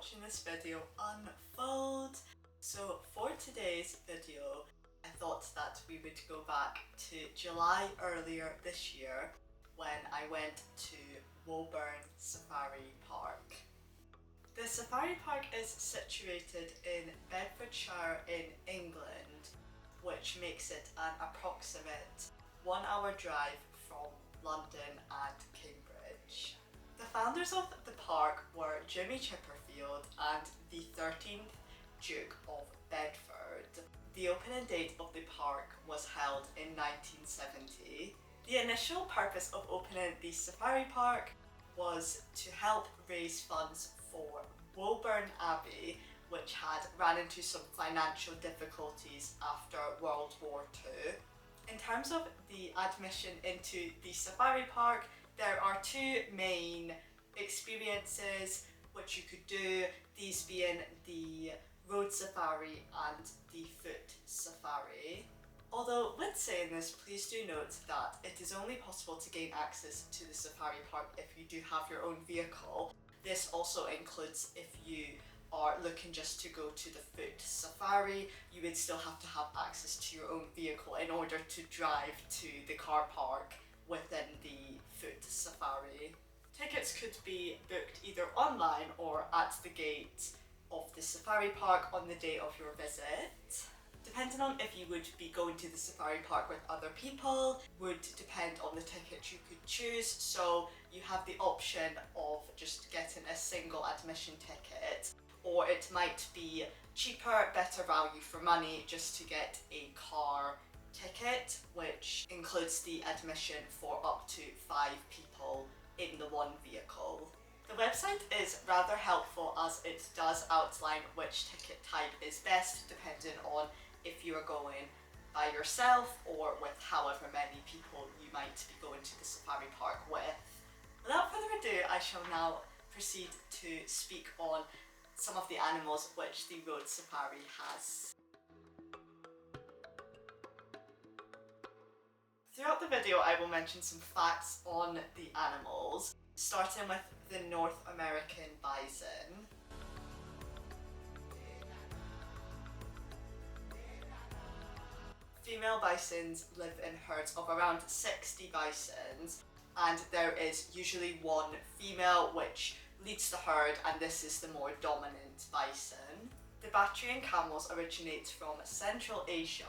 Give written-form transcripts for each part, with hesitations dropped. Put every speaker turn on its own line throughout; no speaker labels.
watching this video unfold. So for today's video, I thought that we would go back to July earlier this year when I went to Woburn Safari Park. The safari park is situated in Bedfordshire in England, which makes it an approximate 1 hour drive from London and Cambridge. The founders of the park were Jimmy Chipperfield and the 13th Duke of Bedford. The opening date of the park was held in 1970. The initial purpose of opening the safari park was to help raise funds for Woburn Abbey, which had ran into some financial difficulties after World War II. In terms of the admission into the safari park, there are two main experiences which you could do, these being the road safari and the foot safari. Although with saying this, please do note that it is only possible to gain access to the safari park if you do have your own vehicle. This also includes if you are looking just to go to the foot safari, you would still have to have access to your own vehicle in order to drive to the car park within the foot safari. Tickets could be booked either online or at the gate of the safari park on the day of your visit. Depending on if you would be going to the safari park with other people would depend on the ticket you could choose, so you have the option of just getting a single admission ticket, or it might be cheaper, better value for money just to get a car ticket, which includes the admission for up to 5 people in the one vehicle. The website is rather helpful as it does outline which ticket type is best depending on if you are going by yourself or with however many people you might be going to the safari park with. Without further ado, I shall now proceed to speak on some of the animals which the road safari has. Throughout the video, I will mention some facts on the animals, starting with the North American bison. Female bisons live in herds of around 60 bisons, and there is usually one female which leads the herd, and this is the more dominant bison. The Bactrian camels originate from Central Asia,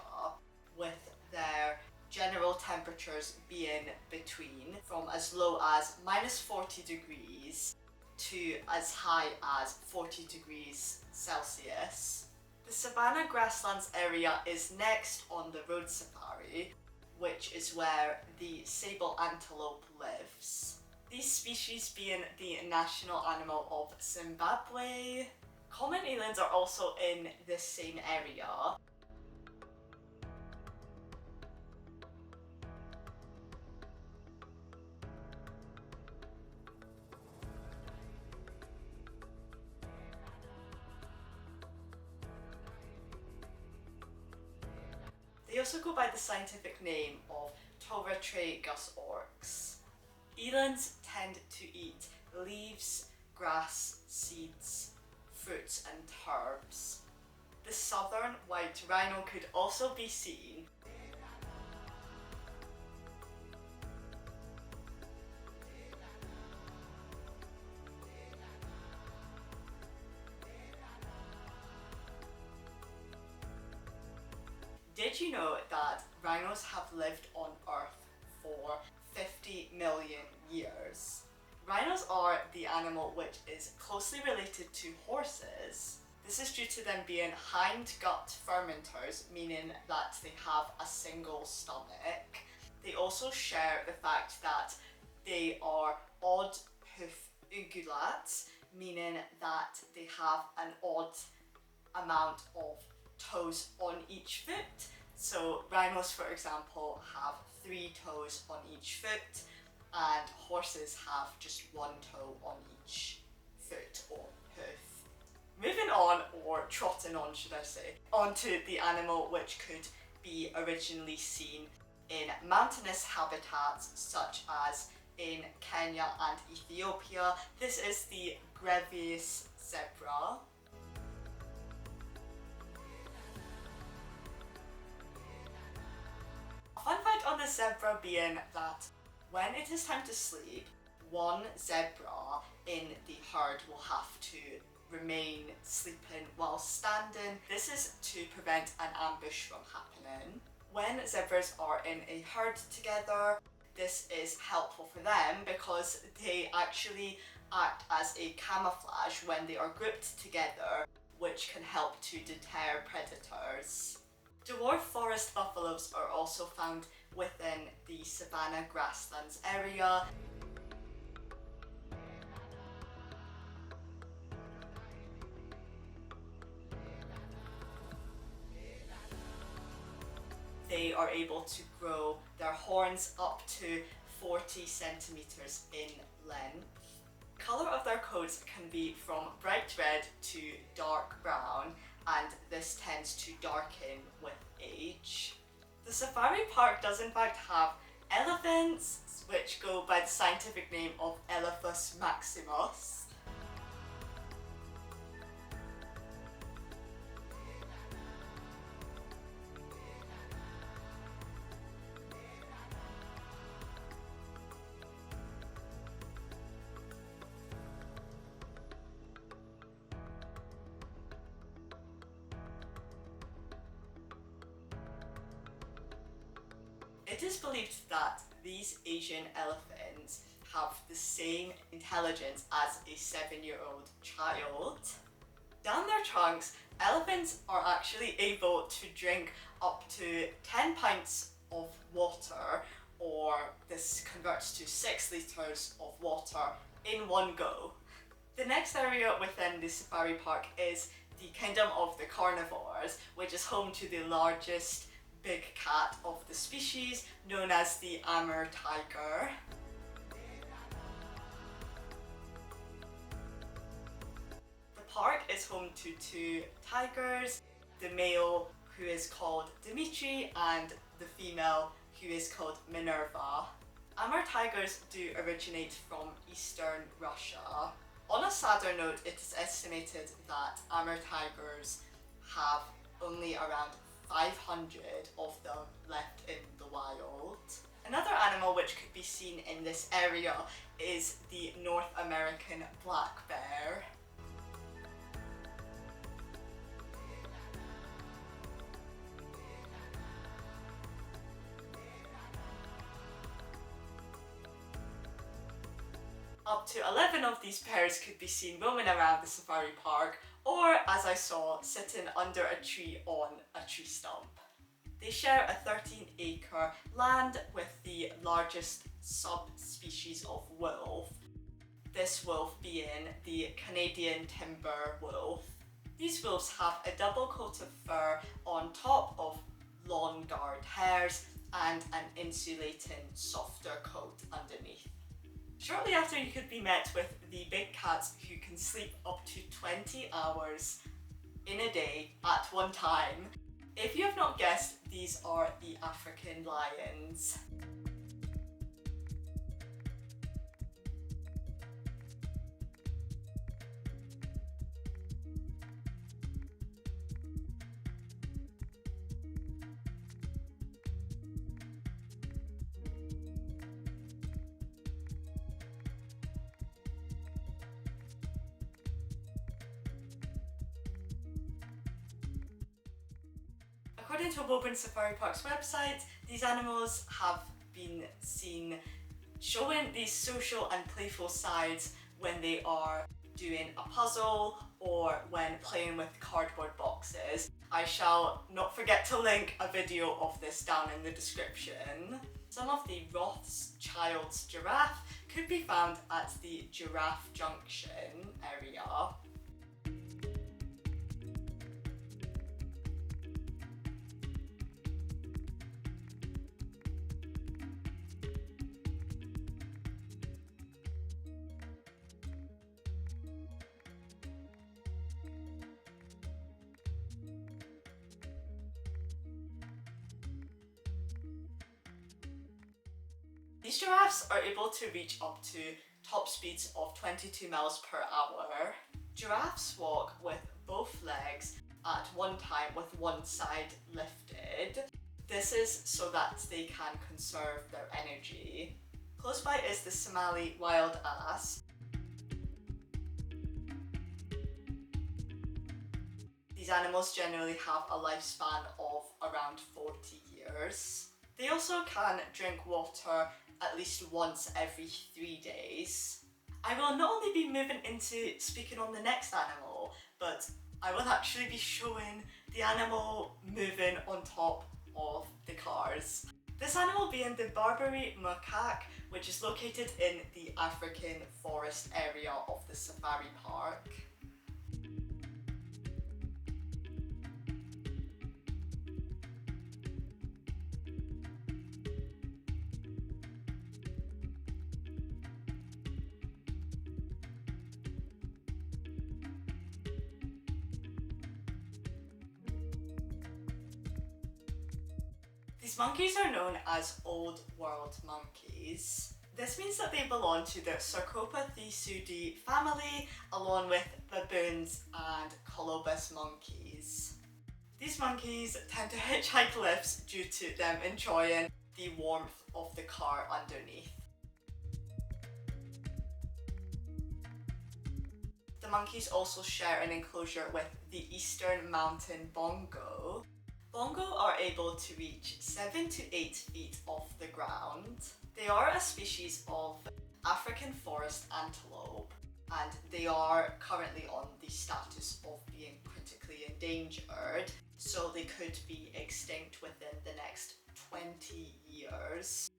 with their general temperatures being between from as low as -40 degrees to as high as 40 degrees Celsius. The savanna grasslands area is next on the road safari, which is where the sable antelope lives. These species being the national animal of Zimbabwe. Common elands are also in this same area. They also go by the scientific name of Toratragus aurochs. Elands tend to eat leaves, grass, seeds, fruits and herbs. The southern white rhino could also be seen. Did you know that rhinos have lived on Earth for 50 million years? Rhinos are the animal which is closely related to horses. This is due to them being hindgut fermenters, meaning that they have a single stomach. They also share the fact that they are odd hoof ungulates, meaning that they have an odd amount of toes on each foot. So rhinos, for example, have 3 toes on each foot, and horses have just 1 toe on each foot or hoof. Moving on, or trotting on should I say, onto the animal which could be originally seen in mountainous habitats such as in Kenya and Ethiopia. This is the Grevy's zebra. A fun fact on the zebra being that when it is time to sleep, one zebra in the herd will have to remain sleeping while standing. This is to prevent an ambush from happening. When zebras are in a herd together, this is helpful for them because they actually act as a camouflage when they are grouped together, which can help to deter predators. Dwarf forest buffaloes are also found within the savanna grasslands area. They are able to grow their horns up to 40 centimeters in length. Colour of their coats can be from bright red to dark brown, and this tends to darken with age. The safari park does in fact have elephants, which go by the scientific name of Elephas maximus. It is believed that these Asian elephants have the same intelligence as a 7-year-old child. Down their trunks, elephants are actually able to drink up to 10 pints of water, or this converts to 6 litres of water in one go. The next area within the safari park is the Kingdom of the Carnivores, which is home to the largest big cat of the species, known as the Amur tiger. The park is home to 2 tigers, the male who is called Dimitri and the female who is called Minerva. Amur tigers do originate from eastern Russia. On a sadder note, it is estimated that Amur tigers have only around 500 of them left in the wild. Another animal which could be seen in this area is the North American black bear. Up to 11 of these bears could be seen roaming around the safari park, or, as I saw, sitting under a tree on a tree stump. They share a 13-acre land with the largest subspecies of wolf, this wolf being the Canadian timber wolf. These wolves have a double coat of fur on top of long dark hairs and an insulating softer coat underneath. Shortly after, you could be met with the big cats who can sleep up to 20 hours in a day at one time. If you have not guessed, these are the African lions. According to Woburn Safari Park's website, these animals have been seen showing these social and playful sides when they are doing a puzzle or when playing with cardboard boxes. I shall not forget to link a video of this down in the description. Some of the Rothschild's giraffe could be found at the Giraffe Junction area. These giraffes are able to reach up to top speeds of 22 miles per hour. Giraffes walk with both legs at one time with one side lifted. This is so that they can conserve their energy. Close by is the Somali wild ass. These animals generally have a lifespan of around 40 years. They also can drink water at least once every 3 days. I will not only be moving into speaking on the next animal, but I will actually be showing the animal moving on top of the cars. This animal being the Barbary macaque, which is located in the African forest area of the safari park. These monkeys are known as Old World monkeys. This means that they belong to the Sarcopithecidae family, along with baboons and colobus monkeys. These monkeys tend to hitchhike lifts due to them enjoying the warmth of the car underneath. The monkeys also share an enclosure with the eastern mountain bongo. Bongo are able to reach 7 to 8 feet off the ground. They are a species of African forest antelope, and they are currently on the status of being critically endangered, so they could be extinct within the next 20 years.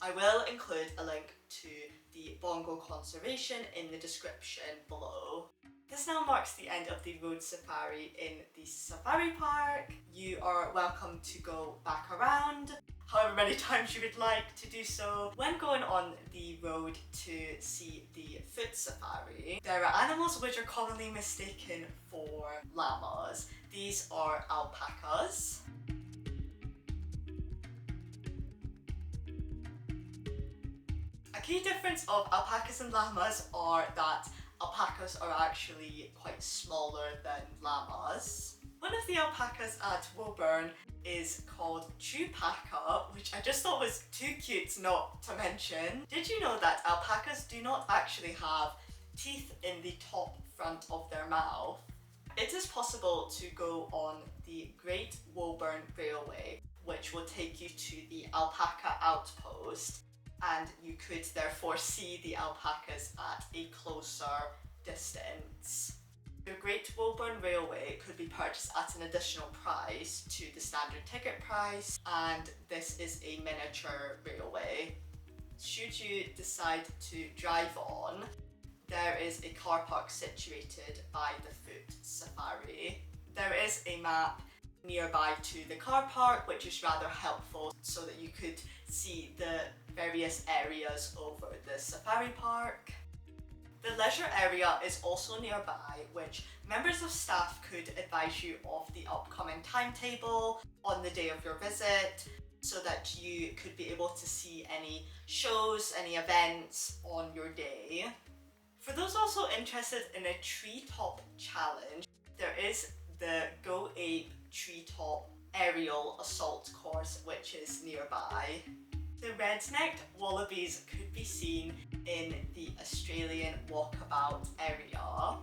I will include a link to the bongo conservation in the description below. This now marks the end of the road safari in the safari park. You are welcome to go back around however many times you would like to do so. When going on the road to see the foot safari, there are animals which are commonly mistaken for llamas. These are alpacas. A key difference of alpacas and llamas are that alpacas are actually quite smaller than llamas. One of the alpacas at Woburn is called Chupaca, which I just thought was too cute not to mention. Did you know that alpacas do not actually have teeth in the top front of their mouth? It is possible to go on the Great Woburn Railway, which will take you to the alpaca outpost, and you could therefore see the alpacas at a closer distance. The Great Woburn Railway could be purchased at an additional price to the standard ticket price, and this is a miniature railway. Should you decide to drive on, there is a car park situated by the foot safari. There is a map nearby to the car park, which is rather helpful so that you could see the various areas over the safari park. The leisure area is also nearby, which members of staff could advise you of the upcoming timetable on the day of your visit, so that you could be able to see any shows, any events on your day. For those also interested in a treetop challenge, there is the Go Ape Treetop Aerial Assault course, which is nearby. The red-necked wallabies could be seen in the Australian walkabout area.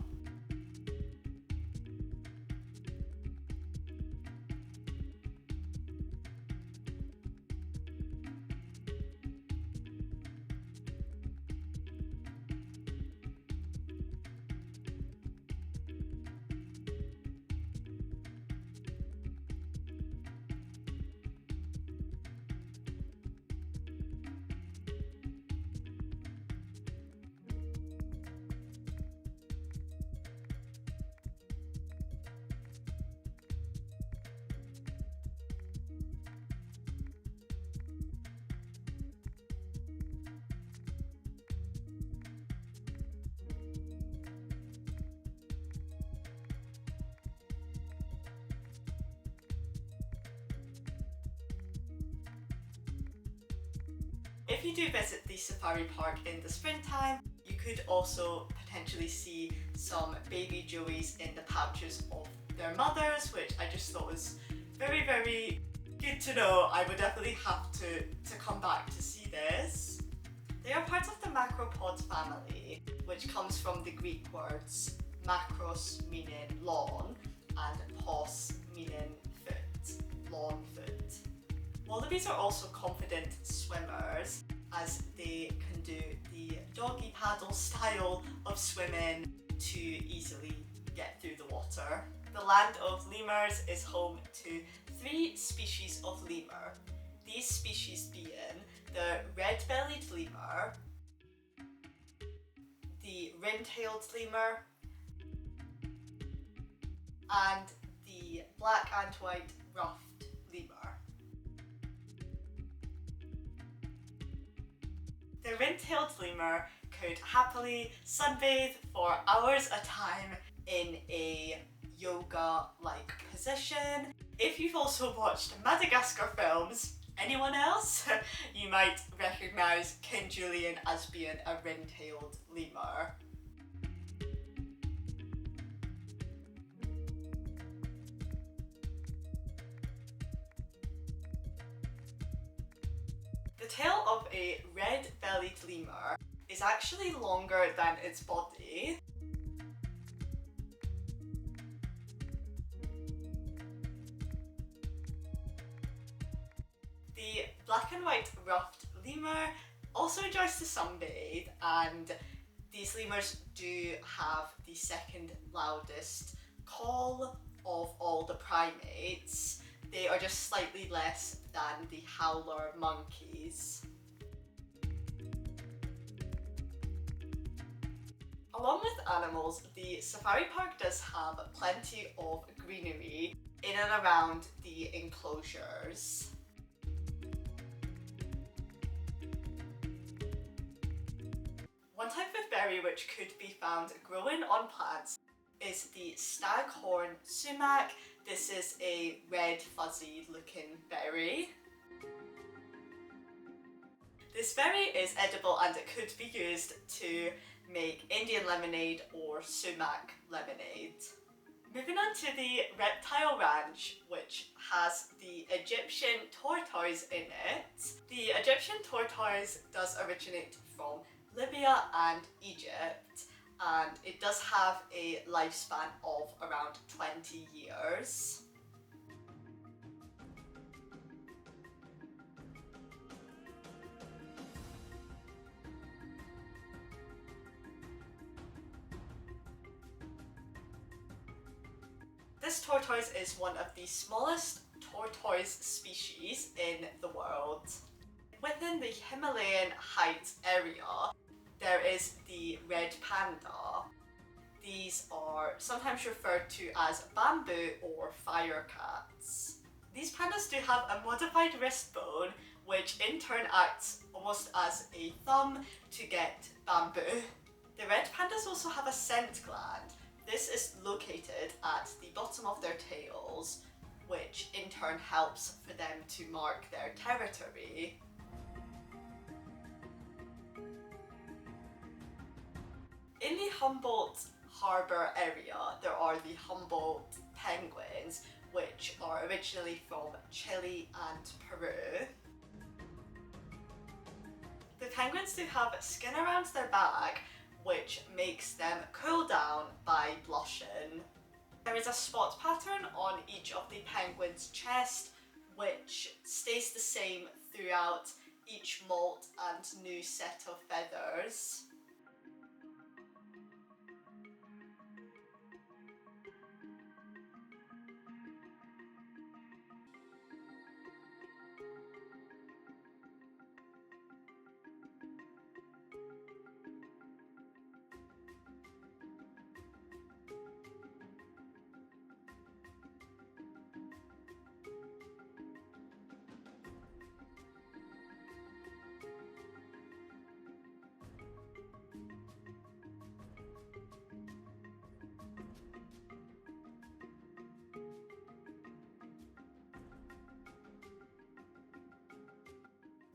If you do visit the safari park in the springtime, you could also potentially see some baby joeys in the pouches of their mothers, which I just thought was very, very good to know. I would definitely have to come back to see this. They are part of the macropod family, which comes from the Greek words macros meaning lawn and pos meaning foot, lawn foot. Wallabies are also confident swimmers, as they can do the doggy paddle style of swimming to easily get through the water. The land of lemurs is home to 3 species of lemur. These species being the red-bellied lemur, the ring-tailed lemur, and the black and white ruffed lemur. The ring-tailed lemur could happily sunbathe for hours at a time in a yoga-like position. If you've also watched Madagascar films, anyone else? You might recognise King Julian as being a ring-tailed lemur. The tail of a red-bellied lemur is actually longer than its body. The black and white ruffed lemur also enjoys to sunbathe, and these lemurs do have the second loudest call of all the primates. They are just slightly less than the howler monkeys. Along with animals, the safari park does have plenty of greenery in and around the enclosures. One type of berry which could be found growing on plants is the staghorn sumac. This is a red fuzzy looking berry. This berry is edible and it could be used to make Indian lemonade or sumac lemonade. Moving on to the reptile ranch, which has the Egyptian tortoise in it. The Egyptian tortoise does originate from Libya and Egypt, and it does have a lifespan of around 20 years. This tortoise is one of the smallest tortoise species in the world. Within the Himalayan heights area, there is the red panda. These are sometimes referred to as bamboo or fire cats. These pandas do have a modified wrist bone, which in turn acts almost as a thumb to get bamboo. The red pandas also have a scent gland. This is located at the bottom of their tails, which in turn helps for them to mark their territory. In the Humboldt Harbour area, there are the Humboldt penguins, which are originally from Chile and Peru. The penguins do have skin around their back, which makes them cool down by blushing. There is a spot pattern on each of the penguin's chest, which stays the same throughout each molt and new set of feathers.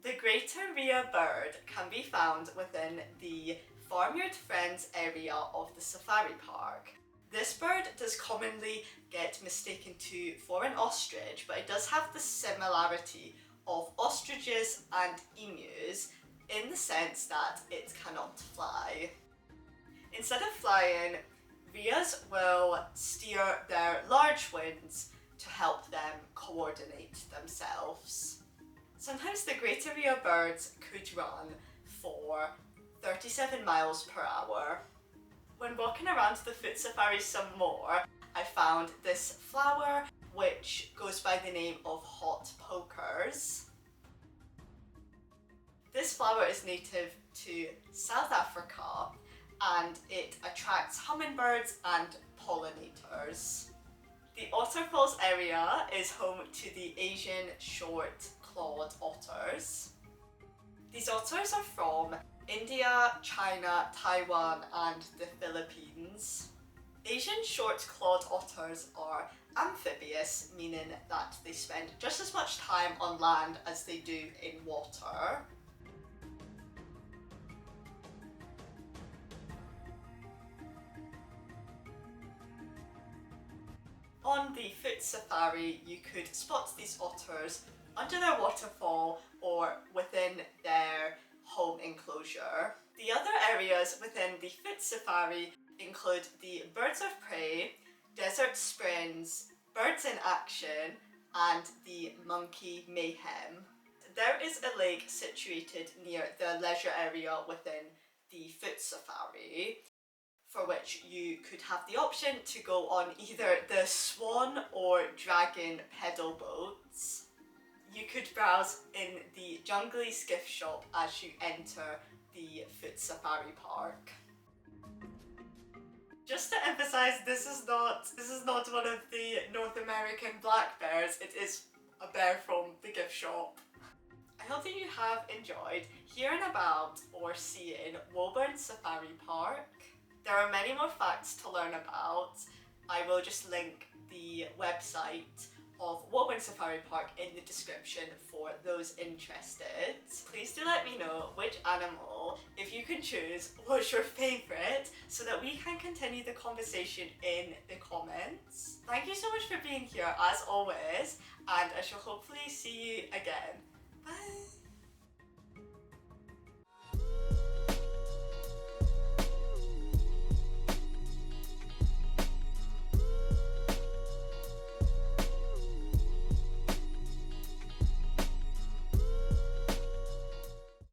The greater rhea bird can be found within the Farmyard Friends area of the safari park. This bird does commonly get mistaken for an ostrich, but it does have the similarity of ostriches and emus in the sense that it cannot fly. Instead of flying, rheas will steer their large wings to help them coordinate themselves. Sometimes the greater rhea birds could run for 37 miles per hour. When walking around the foot safari some more, I found this flower which goes by the name of hot pokers. This flower is native to South Africa and it attracts hummingbirds and pollinators. The Otter Falls area is home to the Asian short-clawed otters. These otters are from India, China, Taiwan and the Philippines. Asian short-clawed otters are amphibious, meaning that they spend just as much time on land as they do in water. On the foot safari, you could spot these otters under their waterfall or within their home enclosure. The other areas within the foot safari include the Birds of Prey, Desert Springs, Birds in Action, and the Monkey Mayhem. There is a lake situated near the leisure area within the foot safari, for which you could have the option to go on either the Swan or Dragon pedal boats. You could browse in the jungly skiff shop as you enter the foot safari park. Just to emphasize, this is not one of the North American black bears, it is a bear from the gift shop. I hope that you have enjoyed hearing about or seeing Woburn Safari Park. There are many more facts to learn about. I will just link the website of Woburn Safari Park in the description for those interested. Please do let me know which animal, if you can choose, was your favourite so that we can continue the conversation in the comments. Thank you so much for being here as always, and I shall hopefully see you again. Bye!